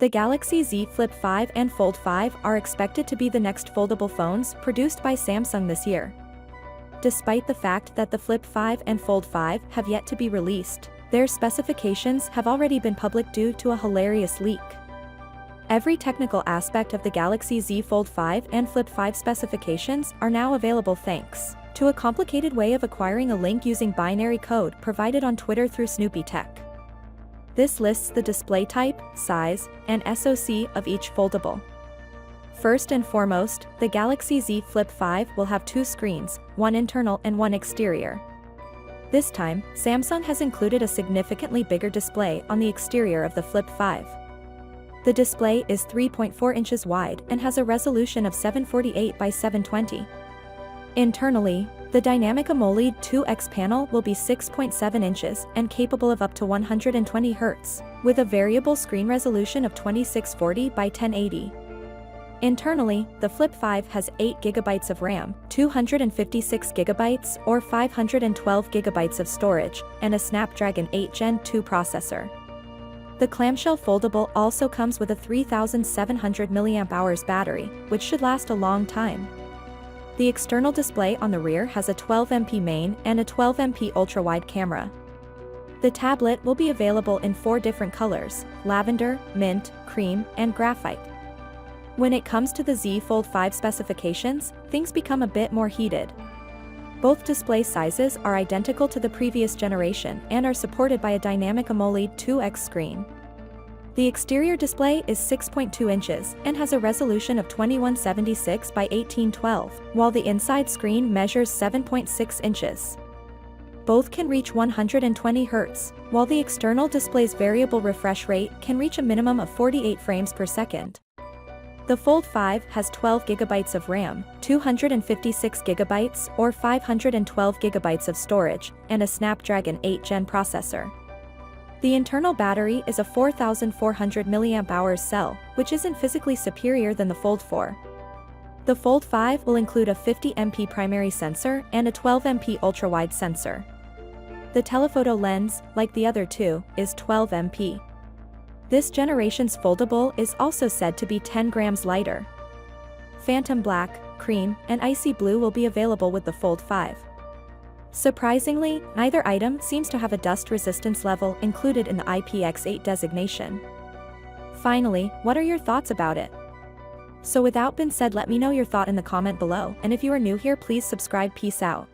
The Galaxy Z Flip 5 and Fold 5 are expected to be the next foldable phones produced by Samsung this year. Despite the fact that the Flip 5 and Fold 5 have yet to be released, their specifications have already been public due to a hilarious leak. Every technical aspect of the Galaxy Z Fold 5 and Flip 5 specifications are now available thanks to a complicated way of acquiring a link using binary code provided on Twitter through Snoopy Tech. This lists the display type, size, and SoC of each foldable. First and foremost, the Galaxy Z Flip 5 will have two screens, one internal and one exterior. This time, Samsung has included a significantly bigger display on the exterior of the Flip 5. The display is 3.4 inches wide and has a resolution of 748 by 720. Internally, the dynamic AMOLED 2X panel will be 6.7 inches and capable of up to 120 Hz, with a variable screen resolution of 2640 by 1080. Internally, the Flip 5 has 8 GB of RAM, 256 GB or 512 GB of storage, and a Snapdragon 8 Gen 2 processor. The clamshell foldable also comes with a 3700 mAh battery, which should last a long time. The external display on the rear has a 12MP main and a 12MP ultra-wide camera. The tablet will be available in 4 different colors: lavender, mint, cream, and graphite. When it comes to the Z Fold 5 specifications, things become a bit more heated. Both display sizes are identical to the previous generation and are supported by a dynamic AMOLED 2X screen. The exterior display is 6.2 inches and has a resolution of 2176 by 1812, while the inside screen measures 7.6 inches. Both can reach 120 Hz, while the external display's variable refresh rate can reach a minimum of 48 frames per second. The Fold 5 has 12 GB of RAM, 256 GB or 512 GB of storage, and a Snapdragon 8 Gen processor. The internal battery is a 4400 mAh cell, which isn't physically superior than the Fold 4. The Fold 5 will include a 50MP primary sensor and a 12MP ultra-wide sensor. The telephoto lens, like the other two, is 12MP. This generation's foldable is also said to be 10 grams lighter. Phantom Black, Cream, and Icy Blue will be available with the Fold 5. Surprisingly, neither item seems to have a dust resistance level included in the IPX8 designation. Finally, what are your thoughts about it? So without being said, let me know your thought in the comment below, and if you are new here, please subscribe. Peace out.